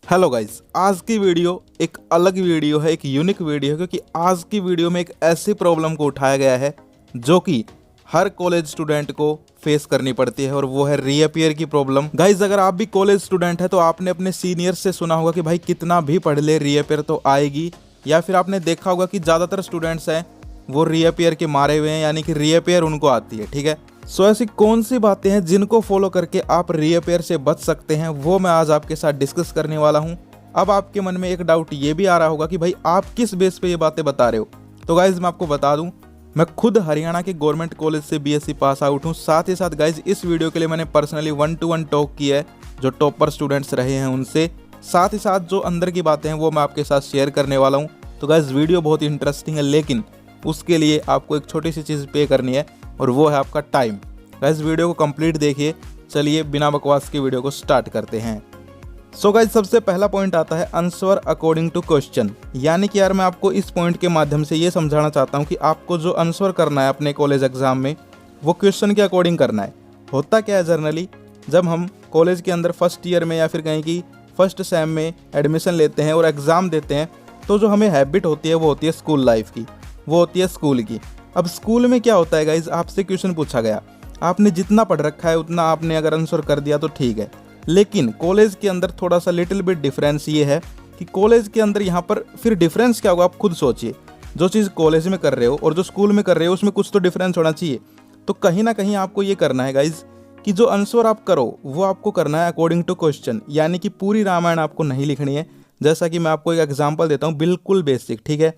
Hello guys, आज की video एक अलग वीडियो है, एक यूनिक वीडियो है क्योंकि आज की वीडियो में एक ऐसी प्रॉब्लम को उठाया गया है जो कि हर कॉलेज स्टूडेंट को फेस करनी पड़ती है और वो है रीअपीयर की प्रॉब्लम। गाइस, अगर आप भी कॉलेज स्टूडेंट है तो आपने अपने सीनियर से सुना होगा कि भाई कितना भी पढ़ ले रीअपीयर तो आएगी, या फिर आपने देखा होगा कि ज़्यादातर स्टूडेंट्स हैं वो रीअपीयर के मारे हुए हैं, यानी कि रीअपीयर उनको आती है। ठीक है, सो ऐसी कौन सी बातें हैं जिनको फॉलो करके आप रीअपीयर से बच सकते हैं, वो मैं आज आपके साथ डिस्कस करने वाला हूं। अब आपके मन में एक डाउट ये भी आ रहा होगा कि भाई आप किस बेस पे ये बातें बता रहे हो। तो गाइज मैं आपको बता दूं, मैं खुद हरियाणा के गवर्नमेंट कॉलेज से बीएससी पास आउट हूँ। साथ ही साथ गाइज इस वीडियो के लिए मैंने पर्सनली 1-to-1 टॉक किया है जो टॉपर स्टूडेंट्स रहे हैं उनसे। साथ ही साथ जो अंदर की बातें हैं वो मैं आपके साथ शेयर करने वाला हूँ। तो गाइज वीडियो बहुत ही इंटरेस्टिंग है, लेकिन उसके लिए आपको एक छोटी सी चीज़ पे करनी है और वो है आपका टाइम। गाइज वीडियो को कंप्लीट देखिए। चलिए बिना बकवास की वीडियो को स्टार्ट करते हैं। सो गाइज सबसे पहला पॉइंट आता है आंसर अकॉर्डिंग टू क्वेश्चन। यानी कि यार मैं आपको इस पॉइंट के माध्यम से ये समझाना चाहता हूँ कि आपको जो आंसर करना है अपने कॉलेज एग्जाम में वो क्वेश्चन के अकॉर्डिंग करना है। होता क्या है, जनरली जब हम कॉलेज के अंदर फर्स्ट ईयर में या फिर कहीं की फर्स्ट सेम में एडमिशन लेते हैं और एग्ज़ाम देते हैं तो जो हमें हैबिट होती है वो होती है स्कूल लाइफ की, वो होती है स्कूल की। अब स्कूल में क्या होता है गाइज, आपसे क्वेश्चन पूछा गया, आपने जितना पढ़ रखा है उतना आपने अगर आंसर कर दिया तो ठीक है। लेकिन कॉलेज के अंदर थोड़ा सा लिटिल बिट डिफरेंस ये है कि कॉलेज के अंदर यहाँ पर फिर डिफरेंस क्या होगा आप खुद सोचिए। जो चीज़ कॉलेज में कर रहे हो और जो स्कूल में कर रहे हो उसमें कुछ तो डिफरेंस होना चाहिए। तो कहीं ना कहीं आपको ये करना है गाइज कि जो आंसर आप करो वो आपको करना है अकॉर्डिंग टू क्वेश्चन, यानी कि पूरी रामायण आपको नहीं लिखनी है। जैसा कि मैं आपको एक एग्जाम्पल देता हूँ, बिल्कुल बेसिक। ठीक है,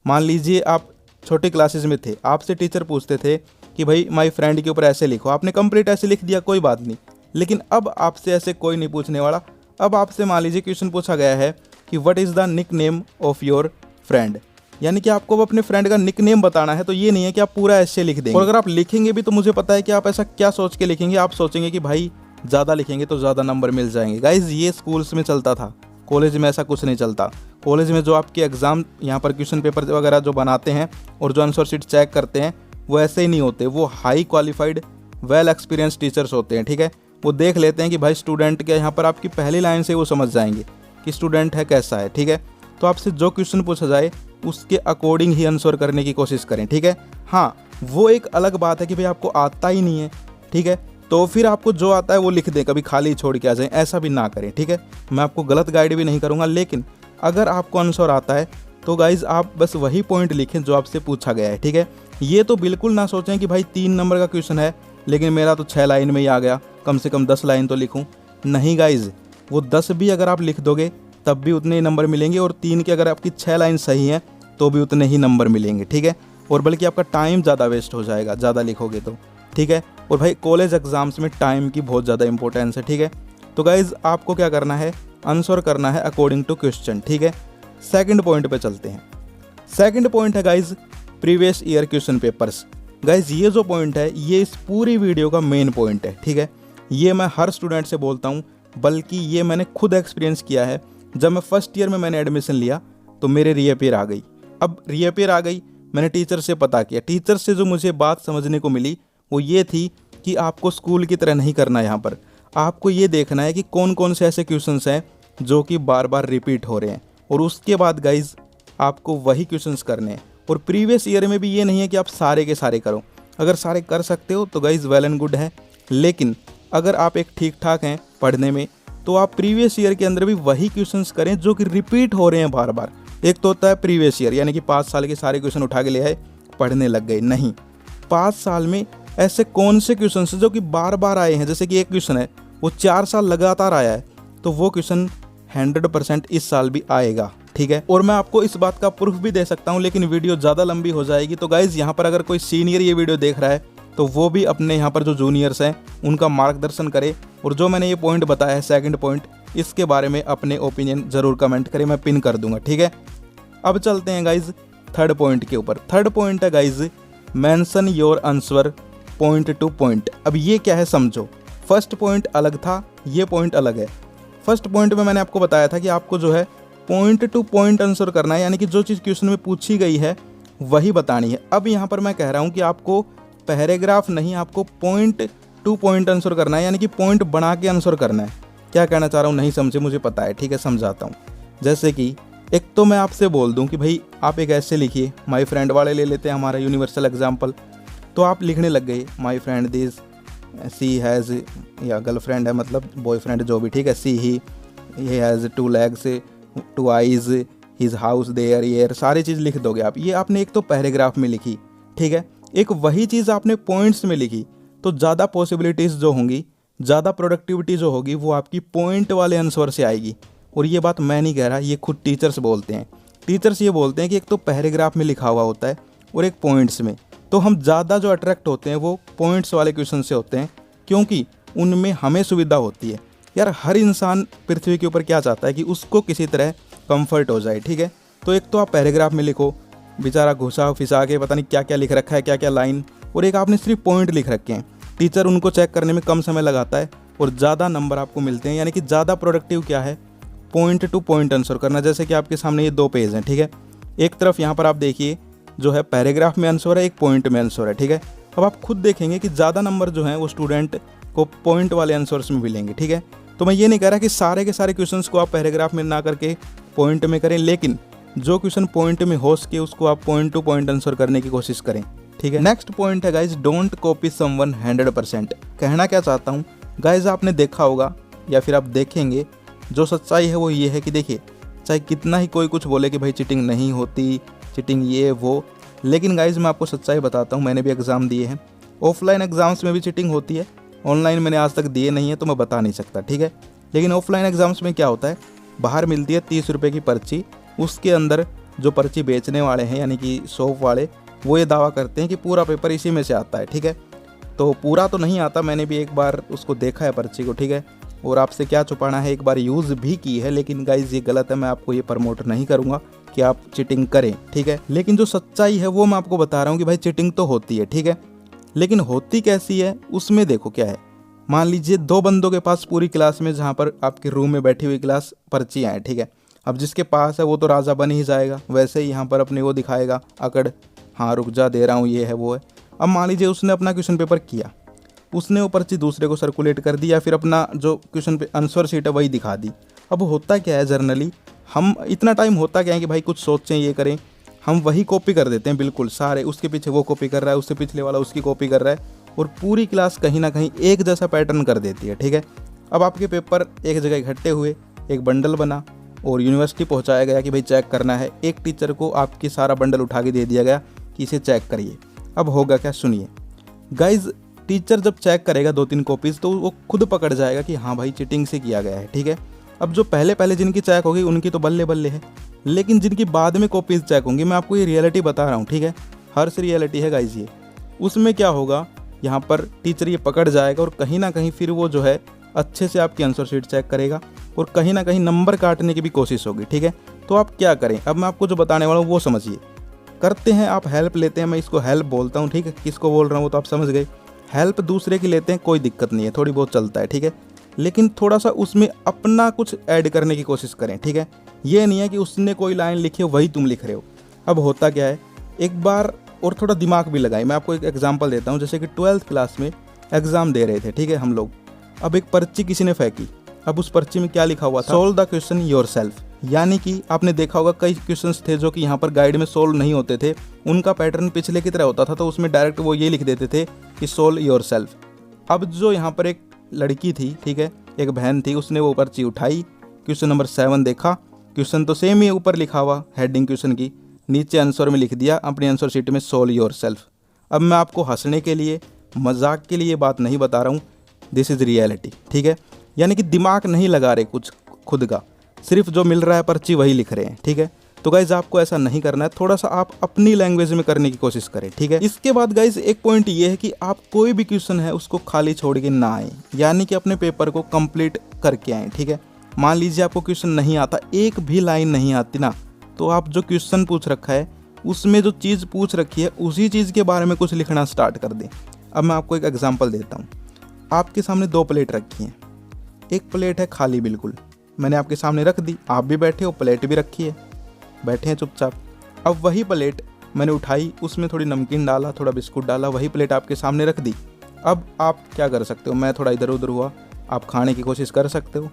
मान लीजिए आप छोटी क्लासेस में थे, आपसे टीचर पूछते थे कि भाई माय फ्रेंड के ऊपर ऐसे लिखो, आपने कंप्लीट ऐसे लिख दिया, कोई बात नहीं। लेकिन अब आपसे ऐसे कोई नहीं पूछने वाला। अब आपसे मान लीजिए क्वेश्चन पूछा गया है कि what is the nickname of your friend, यानी कि आपको अपने फ्रेंड का निक नेम बताना है। तो ये नहीं है कि आप पूरा ऐसे लिख देंगे, और अगर आप लिखेंगे भी तो मुझे पता है कि आप ऐसा क्या सोच के लिखेंगे, आप सोचेंगे कि भाई ज़्यादा लिखेंगे तो ज़्यादा नंबर मिल जाएंगे। गाइज ये स्कूल्स में चलता था, कॉलेज में ऐसा कुछ नहीं चलता। कॉलेज में जो आपके एग्ज़ाम यहाँ पर क्वेश्चन पेपर वगैरह जो बनाते हैं और जो आंसर शीट चेक करते हैं वो ऐसे ही नहीं होते, वो high qualified well experience teachers होते हैं। ठीक है, वो देख लेते हैं कि भाई स्टूडेंट क्या, यहाँ पर आपकी पहली लाइन से वो समझ जाएंगे कि स्टूडेंट है कैसा है। ठीक है, तो आपसे जो क्वेश्चन पूछा जाए उसके अकॉर्डिंग ही आंसर करने की कोशिश करें। ठीक है, हाँ वो एक अलग बात है कि भाई आपको आता ही नहीं है, ठीक है, तो फिर आपको जो आता है वो लिख दें, कभी खाली छोड़ के आ जाएं, ऐसा भी ना करें। ठीक है, मैं आपको गलत गाइड भी नहीं करूँगा, लेकिन अगर आपको आंसर आता है तो गाइज आप बस वही पॉइंट लिखें जो आपसे पूछा गया है। ठीक है, ये तो बिल्कुल ना सोचें कि भाई 3 नंबर का क्वेश्चन है लेकिन मेरा तो 6 लाइन में ही आ गया, कम से कम 10 लाइन तो लिखूं। नहीं गाइज, वो 10 भी अगर आप लिख दोगे तब भी उतने ही नंबर मिलेंगे, और 3 के अगर आपकी 6 लाइन सही हैं तो भी उतने ही नंबर मिलेंगे। ठीक है, और बल्कि आपका टाइम ज़्यादा वेस्ट हो जाएगा ज़्यादा लिखोगे तो। ठीक है, और भाई कॉलेज एग्जाम्स में टाइम की बहुत ज़्यादा इंपॉर्टेंस है। ठीक है, तो गाइज आपको क्या करना है, आंसर करना है अकॉर्डिंग टू क्वेश्चन। ठीक है, सेकंड पॉइंट पे चलते हैं। सेकंड पॉइंट है guys previous year question papers. Guys ये जो पॉइंट है ये इस पूरी वीडियो का मेन पॉइंट है। ठीक है, ये मैं हर स्टूडेंट से बोलता हूँ, बल्कि ये मैंने खुद एक्सपीरियंस किया है। जब मैं फर्स्ट ईयर में मैंने एडमिशन लिया तो मेरे रीअपीयर आ गई। अब रीअपीयर आ गई, मैंने टीचर से पता किया, टीचर से जो मुझे बात समझने को मिली वो ये थी कि आपको स्कूल की तरह नहीं करना। यहाँ पर आपको ये देखना है कि कौन कौन से ऐसे क्वेश्चंस हैं जो कि बार बार रिपीट हो रहे हैं, और उसके बाद गाइज आपको वही क्वेश्चंस करने हैं। और प्रीवियस ईयर में भी ये नहीं है कि आप सारे के सारे करो, अगर सारे कर सकते हो तो गाइज वेल एंड गुड है, लेकिन अगर आप एक ठीक ठाक हैं पढ़ने में तो आप प्रीवियस ईयर के अंदर भी वही क्वेश्चंस करें जो कि रिपीट हो रहे हैं बार बार। एक तो होता है प्रीवियस ईयर, यानी कि 5 साल के सारे क्वेश्चन उठा के ले आए पढ़ने लग गए। नहीं, 5 साल में ऐसे कौन से क्वेश्चन हैं जो कि बार बार आए हैं। जैसे कि एक क्वेश्चन है वो 4 साल लगातार आया है, तो वो क्वेश्चन 100% इस साल भी आएगा। ठीक है, और मैं आपको इस बात का प्रूफ भी दे सकता हूं, लेकिन वीडियो ज़्यादा लंबी हो जाएगी। तो गाइज़ यहाँ पर अगर कोई सीनियर ये वीडियो देख रहा है तो वो भी अपने यहाँ पर जो जूनियर्स हैं उनका मार्गदर्शन करे, और जो मैंने ये पॉइंट बताया है सेकंड पॉइंट, इसके बारे में अपने ओपिनियन ज़रूर कमेंट करें, मैं पिन कर दूंगा। ठीक है, अब चलते हैं गाइज़ थर्ड पॉइंट के ऊपर। थर्ड पॉइंट है guys mention your answer point two point. अब ये क्या है समझो, फर्स्ट पॉइंट अलग था, ये पॉइंट अलग है। फर्स्ट पॉइंट में मैंने आपको बताया था कि आपको जो है पॉइंट टू पॉइंट आंसर करना है, यानी कि जो चीज़ क्वेश्चन में पूछी गई है वही बतानी है। अब यहाँ पर मैं कह रहा हूँ कि आपको पैराग्राफ नहीं, आपको पॉइंट टू पॉइंट आंसर करना है, यानी कि पॉइंट बना के आंसर करना है। क्या कहना चाह रहा हूँ नहीं समझे मुझे पता है, ठीक है, समझाता हूँ। जैसे कि एक तो मैं आपसे बोल दूं कि भाई आप एक ऐसे लिखिए, माय फ्रेंड वाले ले लेते हैं हमारा यूनिवर्सल एग्जांपल। तो आप लिखने लग गए my friend this she has, या गर्लफ्रेंड है मतलब बॉयफ्रेंड जो भी, ठीक है, she he has 2 legs 2 eyes his house their ear, सारी चीज़ लिख दोगे आप। ये आपने एक तो पैराग्राफ में लिखी, ठीक है। एक वही चीज़ आपने पॉइंट्स में लिखी तो ज़्यादा पॉसिबिलिटीज़ जो होंगी, ज़्यादा प्रोडक्टिविटी जो होगी वो आपकी पॉइंट वाले आंसर से आएगी। और ये बात मैं नहीं कह रहा, ये खुद टीचर्स बोलते हैं। टीचर्स ये बोलते हैं कि एक तो पैराग्राफ में लिखा हुआ होता है और एक पॉइंट्स में, तो हम ज़्यादा जो अट्रैक्ट होते हैं वो पॉइंट्स वाले क्वेश्चन से होते हैं, क्योंकि उनमें हमें सुविधा होती है। यार हर इंसान पृथ्वी के ऊपर क्या चाहता है कि उसको किसी तरह कंफर्ट हो जाए, ठीक है। तो एक तो आप पैराग्राफ में लिखो, बेचारा घुसा फिसा के पता नहीं क्या क्या लिख रखा है, क्या क्या लाइन, और एक आपने सिर्फ पॉइंट लिख रखे हैं। टीचर उनको चेक करने में कम समय लगाता है और ज़्यादा नंबर आपको मिलते हैं। यानी कि ज़्यादा प्रोडक्टिव क्या है, पॉइंट टू पॉइंट आंसर करना। जैसे कि आपके सामने ये 2 पेज हैं, ठीक है। एक तरफ यहाँ पर आप देखिए जो है पैराग्राफ में आंसर है, एक पॉइंट में आंसर है, ठीक है। अब आप खुद देखेंगे कि ज़्यादा नंबर जो हैं वो स्टूडेंट को पॉइंट वाले आंसर्स में मिलेंगे, ठीक है। तो मैं ये नहीं कह रहा कि सारे के सारे क्वेश्चंस को आप पैराग्राफ में ना करके पॉइंट में करें, लेकिन जो क्वेश्चन पॉइंट में हो सके उसको आप पॉइंट टू पॉइंट आंसर करने की कोशिश करें, ठीक है। नेक्स्ट पॉइंट है गाइज, डोंट कॉपी समवन 100%। कहना क्या चाहता हूँ गाइज, आपने देखा होगा या फिर आप देखेंगे, जो सच्चाई है वो ये है कि देखिए, चाहे कितना ही कोई कुछ बोले कि भाई चीटिंग नहीं होती, चीटिंग ये वो, लेकिन गाइज मैं आपको सच्चाई बताता हूँ, मैंने भी एग्ज़ाम दिए हैं। ऑफलाइन एग्ज़ाम्स में भी चीटिंग होती है, ऑनलाइन मैंने आज तक दिए नहीं है तो मैं बता नहीं सकता, ठीक है। लेकिन ऑफलाइन एग्ज़ाम्स में क्या होता है, बाहर मिलती है 30 रुपये की पर्ची, उसके अंदर जो पर्ची बेचने वाले हैं यानी कि शॉप वाले, वो ये दावा करते हैं कि पूरा पेपर इसी में से आता है, ठीक है। तो पूरा तो नहीं आता, मैंने भी एक बार उसको देखा है पर्ची को, ठीक है। और आपसे क्या छुपाना है, एक बार यूज़ भी की है, लेकिन गाइज ये गलत है, मैं आपको ये प्रमोट नहीं करूँगा कि आप चीटिंग करें, ठीक है। लेकिन जो सच्चाई है वो मैं आपको बता रहा हूँ कि भाई चीटिंग तो होती है, ठीक है, लेकिन होती कैसी है उसमें देखो क्या है। मान लीजिए 2 बंदों के पास पूरी क्लास में, जहाँ पर आपके रूम में बैठी हुई क्लास पर्चियाँ हैं, ठीक है। अब जिसके पास है वो तो राजा बन ही जाएगा, वैसे ही यहाँ पर अपने वो दिखाएगा अकड़, हाँ रुक जा दे रहा हूँ, ये है वो है। अब मान लीजिए उसने अपना क्वेश्चन पेपर किया, उसने वो पर्ची दूसरे को सर्कुलेट कर दी, या फिर अपना जो क्वेश्चन पे आंसर शीट है वही दिखा दी। अब होता क्या है, जर्नली हम इतना टाइम होता क्या है कि भाई कुछ सोचें ये करें, हम वही कॉपी कर देते हैं बिल्कुल सारे, उसके पीछे वो कॉपी कर रहा है, उससे पिछले वाला उसकी कॉपी कर रहा है, और पूरी क्लास कहीं ना कहीं एक जैसा पैटर्न कर देती है, ठीक है। अब आपके पेपर एक जगह इकट्ठे हुए, एक बंडल बना और यूनिवर्सिटी पहुंचाया गया कि भाई चेक करना है। एक टीचर को आपकी सारा बंडल उठा के दे दिया गया कि इसे चेक करिए। अब होगा क्या, सुनिए गाइज, टीचर जब चेक करेगा 2-3 कॉपीज़ तो वो खुद पकड़ जाएगा कि हाँ भाई चीटिंग से किया गया है, ठीक है। अब जो पहले जिनकी चेक होगी उनकी तो बल्ले बल्ले है, लेकिन जिनकी बाद में कॉपीज़ चेक होंगी, मैं आपको ये रियलिटी बता रहा हूँ, ठीक है, हर्ष रियलिटी है गाइज ये। उसमें क्या होगा, यहाँ पर टीचर ये पकड़ जाएगा और कहीं ना कहीं फिर वो जो है अच्छे से आपकी आंसर शीट चेक करेगा और कहीं ना कहीं नंबर काटने की भी कोशिश होगी, ठीक है। तो आप क्या करें, अब मैं आपको जो बताने वाला हूँ वो समझिए। करते हैं आप हेल्प लेते हैं, मैं इसको हेल्प बोलता हूँ, ठीक है। किसको बोल रहा हूँ वो तो आप समझ गए। हेल्प दूसरे की लेते हैं, कोई दिक्कत नहीं है, थोड़ी बहुत चलता है, ठीक है, लेकिन थोड़ा सा उसमें अपना कुछ ऐड करने की कोशिश करें, ठीक है। ये नहीं है कि उसने कोई लाइन लिखी है वही तुम लिख रहे हो। अब होता क्या है, एक बार और थोड़ा दिमाग भी लगाएं। मैं आपको एक एग्जांपल देता हूँ, जैसे कि 12th क्लास में एग्ज़ाम दे रहे थे, ठीक है, हम लोग। अब एक पर्ची किसी ने फेंकी, अब उस पर्ची में क्या लिखा हुआ था, सॉल्व द क्वेश्चन योरसेल्फ। यानी कि आपने देखा होगा कई क्वेश्चंस थे जो कि यहाँ पर गाइड में सोल्व नहीं होते थे, उनका पैटर्न पिछले की तरह होता था, तो उसमें डायरेक्ट वो ये लिख देते थे कि सोल्व योरसेल्फ। अब जो यहाँ पर एक लड़की थी, ठीक है, एक बहन थी, उसने वो पर्ची उठाई, क्वेश्चन नंबर 7 देखा, क्वेश्चन तो सेम ही ऊपर लिखा हुआ हेडिंग क्वेश्चन की, नीचे आंसर में लिख दिया अपनी आंसर शीट में सोल्व योरसेल्फ। अब मैं आपको हंसने के लिए, मजाक के लिए बात नहीं बता रहा हूँ, दिस इज़ रियलिटी, ठीक है। यानी कि दिमाग नहीं लगा रहे कुछ खुद का, सिर्फ जो मिल रहा है पर्ची वही लिख रहे हैं, ठीक है। तो गाइज आपको ऐसा नहीं करना है, थोड़ा सा आप अपनी लैंग्वेज में करने की कोशिश करें, ठीक है। इसके बाद गाइज एक पॉइंट ये है कि आप कोई भी क्वेश्चन है उसको खाली छोड़ के ना आए, यानी कि अपने पेपर को कंप्लीट करके आए, ठीक है। मान लीजिए आपको क्वेश्चन नहीं आता, एक भी लाइन नहीं आती ना, तो आप जो क्वेश्चन पूछ रखा है उसमें जो चीज़ पूछ रखी है उसी चीज़ के बारे में कुछ लिखना स्टार्ट कर दें। अब मैं आपको एक एग्जांपल देता हूँ। आपके सामने 2 प्लेट रखी हैं, एक प्लेट है खाली बिल्कुल, मैंने आपके सामने रख दी, आप भी बैठे हो, प्लेट भी रखी है, बैठे हैं चुपचाप। अब वही प्लेट मैंने उठाई, उसमें थोड़ी नमकीन डाला, थोड़ा बिस्कुट डाला, वही प्लेट आपके सामने रख दी। अब आप क्या कर सकते हो, मैं थोड़ा इधर उधर हुआ, आप खाने की कोशिश कर सकते हो,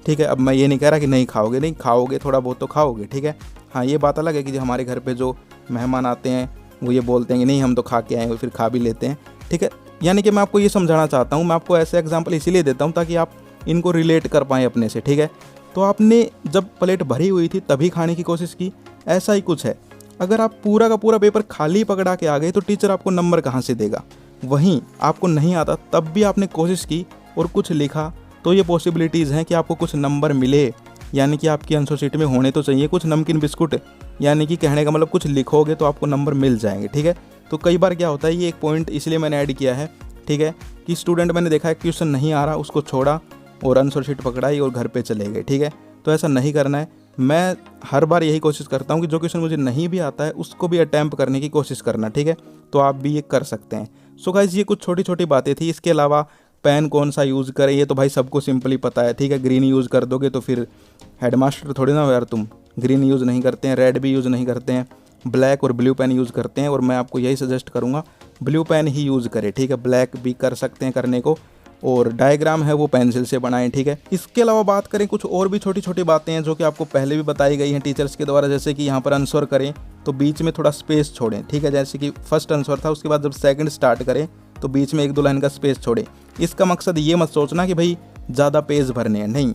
ठीक है। अब मैं ये नहीं कह रहा कि नहीं खाओगे, नहीं खाओगे, थोड़ा बहुत तो खाओगे, ठीक है। हाँ, ये बात अलग है कि हमारे घर पे जो मेहमान आते हैं वो ये बोलते हैं कि नहीं हम तो खा के आएंगे, फिर खा भी लेते हैं, ठीक है। यानी कि मैं आपको ये समझाना चाहता हूँ, मैं आपको ऐसे एग्जांपल इसीलिए देता हूँ ताकि आप इनको रिलेट कर पाएँ अपने से, ठीक है। तो आपने जब प्लेट भरी हुई थी तभी खाने की कोशिश की, ऐसा ही कुछ है। अगर आप पूरा का पूरा पेपर खाली पकड़ा के आ गए तो टीचर आपको नंबर कहाँ से देगा। वहीं आपको नहीं आता तब भी आपने कोशिश की और कुछ लिखा तो ये पॉसिबिलिटीज़ हैं कि आपको कुछ नंबर मिले, यानी कि आपकी आंसर शीट में होने तो चाहिए कुछ नमकीन बिस्कुट, यानी कि कहने का मतलब कुछ लिखोगे तो आपको नंबर मिल जाएंगे, ठीक है। तो कई बार क्या होता है, ये एक पॉइंट इसलिए मैंने ऐड किया है, ठीक है, कि स्टूडेंट मैंने देखा है क्वेश्चन नहीं आ रहा, उसको छोड़ा और आंसर शीट पकड़ाई और घर पे चले गए, ठीक है। तो ऐसा नहीं करना है। मैं हर बार यही कोशिश करता हूँ कि जो क्वेश्चन मुझे नहीं भी आता है उसको भी अटैम्प्ट करने की कोशिश करना, ठीक है। तो आप भी ये कर सकते हैं। सो गाइस, ये कुछ छोटी छोटी बातें थी। इसके अलावा पेन कौन सा यूज़ करें ये तो भाई सबको सिंपली पता है, ठीक है। ग्रीन यूज़ कर दोगे तो फिर हेडमास्टर थोड़ी ना हो यार तुम। ग्रीन यूज़ नहीं करते हैं, रेड भी यूज़ नहीं करते हैं, ब्लैक और ब्लू पेन यूज़ करते हैं। और मैं आपको यही सजेस्ट करूँगा ब्लू पेन ही यूज़ करें, ठीक है। ब्लैक भी कर सकते हैं करने को, और डायग्राम है वो पेंसिल से बनाएं, ठीक है। इसके अलावा बात करें कुछ और भी छोटी छोटी बातें हैं जो कि आपको पहले भी बताई गई हैं टीचर्स के द्वारा, जैसे कि यहाँ पर आंसर करें तो बीच में थोड़ा स्पेस छोड़ें, ठीक है। जैसे कि फर्स्ट आंसर था, उसके बाद जब सेकंड स्टार्ट करें तो बीच में 1-2 लाइन का स्पेस छोड़ें। इसका मकसद ये मत सोचना कि भाई ज़्यादा पेज भरने हैं, नहीं।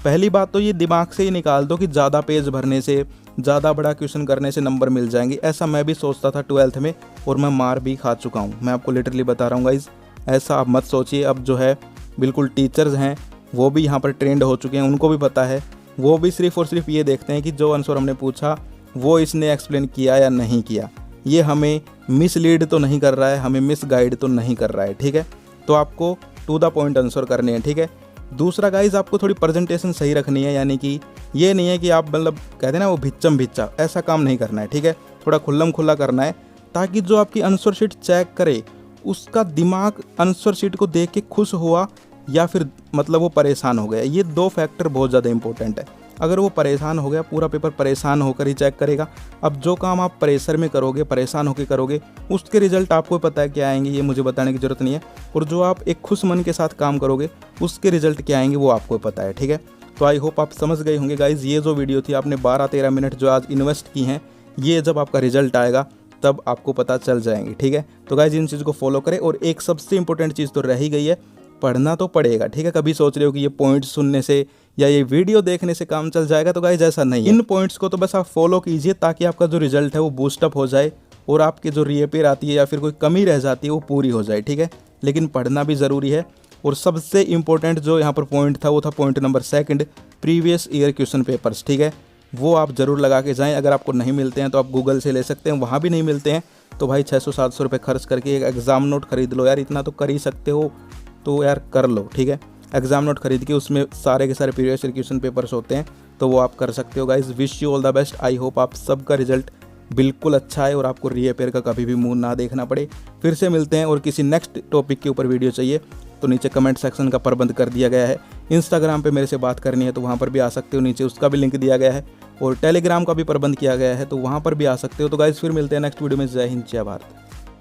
पहली बात तो ये दिमाग से ही निकाल दो कि ज़्यादा पेज भरने से, ज़्यादा बड़ा क्वेश्चन करने से नंबर मिल जाएंगे। ऐसा मैं भी सोचता था 12th में और मैं मार भी खा चुका हूँ, मैं आपको लिटरली बता रहा हूँ गाइज़। ऐसा आप मत सोचिए। अब जो है बिल्कुल टीचर्स हैं वो भी यहाँ पर ट्रेंड हो चुके हैं, उनको भी पता है। वो भी सिर्फ और सिर्फ ये देखते हैं कि जो आंसर हमने पूछा वो इसने एक्सप्लेन किया या नहीं किया, ये हमें मिसलीड तो नहीं कर रहा है, हमें मिसगाइड तो नहीं कर रहा है, ठीक है। तो आपको टू द पॉइंट आंसर करने हैं, ठीक है। दूसरा गाइज, आपको थोड़ी प्रेजेंटेशन सही रखनी है, यानी कि ये नहीं है कि आप मतलब कहते हैं ना वो भिच्चम भिच्चा, ऐसा काम नहीं करना है, ठीक है। थोड़ा खुल्लम खुल्ला करना है ताकि जो आपकी आंसर शीट चेक करे उसका दिमाग आंसर शीट को देख के खुश हुआ या फिर मतलब वो परेशान हो गया। ये 2 फैक्टर बहुत ज़्यादा इंपॉर्टेंट है। अगर वो परेशान हो गया, पूरा पेपर परेशान होकर ही चेक करेगा। अब जो काम आप प्रेशर में करोगे, परेशान होकर करोगे, उसके रिजल्ट आपको पता है क्या आएंगे, ये मुझे बताने की ज़रूरत नहीं है। और जो आप एक खुश मन के साथ काम करोगे उसके रिजल्ट क्या आएंगे वो आपको पता है, ठीक है। तो आई होप आप समझ गए होंगे गाइज़। ये जो वीडियो थी आपने 12-13 मिनट जो आज इन्वेस्ट की हैं, ये जब आपका रिजल्ट आएगा तब आपको पता चल जाएंगे, ठीक है। तो गाइज़ इन चीज़ को फॉलो करें। और एक सबसे इंपॉर्टेंट चीज़ तो रह ही गई है, पढ़ना तो पड़ेगा, ठीक है। कभी सोच रहे हो कि ये पॉइंट्स सुनने से या ये वीडियो देखने से काम चल जाएगा, तो गाइस ऐसा नहीं है। इन पॉइंट्स को तो बस आप फॉलो कीजिए ताकि आपका जो रिजल्ट है वो बूस्टअप हो जाए और आपके जो रीअपेयर आती है या फिर कोई कमी रह जाती है वो पूरी हो जाए, ठीक है। लेकिन पढ़ना भी ज़रूरी है। और सबसे इंपॉर्टेंट जो यहाँ पर पॉइंट था वो था point number 2, previous year question papers, ठीक है। वो आप ज़रूर लगा के जाएँ। अगर आपको नहीं मिलते हैं तो आप गूगल से ले सकते हैं, वहाँ भी नहीं मिलते हैं तो भाई 600-700 रुपये खर्च करके एक एग्ज़ाम नोट खरीद लो यार, इतना तो कर ही सकते हो तो यार कर लो, ठीक है। एग्जाम नोट खरीद के उसमें सारे के सारे प्रीवियस ईयर क्वेश्चन पेपर्स होते हैं, तो वो आप कर सकते हो guys. Wish you all the best. I hope आप सबका रिजल्ट बिल्कुल अच्छा है और आपको रीअपेयर का कभी भी मुंह ना देखना पड़े। फिर से मिलते हैं। और किसी नेक्स्ट टॉपिक के ऊपर वीडियो चाहिए तो नीचे कमेंट सेक्शन का प्रबंध कर दिया गया है। इंस्टाग्राम पे मेरे से बात करनी है तो वहाँ पर भी आ सकते हो, नीचे उसका भी लिंक दिया गया है। और टेलीग्राम का भी प्रबंध किया गया है तो वहाँ पर भी आ सकते हो। तो गाइज फिर मिलते हैं नेक्स्ट वीडियो में। जय हिंद, जय भारत।